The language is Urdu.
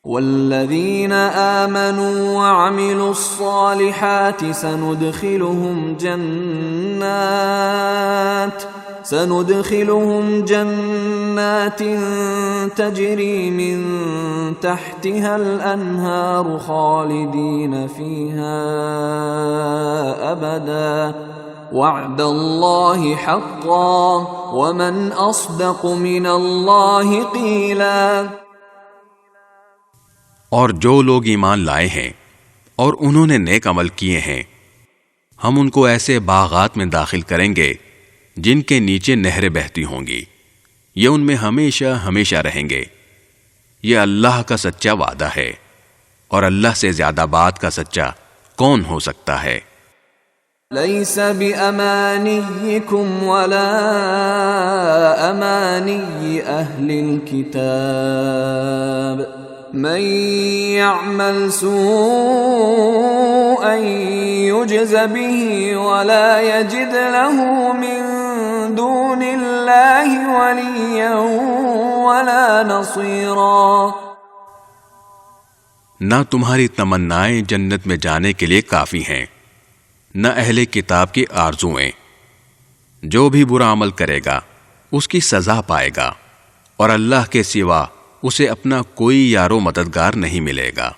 والذین آمنوا وعملوا الصالحات سندخلهم جنات تجری من تحتها الانہار خالدین فیہا ابدا وعد اللہ حقا ومن اصدق من اللہ قیلا۔ اور جو لوگ ایمان لائے ہیں اور انہوں نے نیک عمل کیے ہیں، ہم ان کو ایسے باغات میں داخل کریں گے جن کے نیچے نہریں بہتی ہوں گی، یہ ان میں ہمیشہ ہمیشہ رہیں گے۔ یہ اللہ کا سچا وعدہ ہے، اور اللہ سے زیادہ بات کا سچا کون ہو سکتا ہے؟ لیس بأمانیکم ولا امانی اہل الکتاب من يعمل سوءا يجز به ولا يجد له من دون الله وليا ولا نصيرا۔ نہ تمہاری تمنائیں جنت میں جانے کے لیے کافی ہیں، نہ اہل کتاب کی آرزویں۔ جو بھی برا عمل کرے گا اس کی سزا پائے گا، اور اللہ کے سوا اسے اپنا کوئی یار و مددگار نہیں ملے گا۔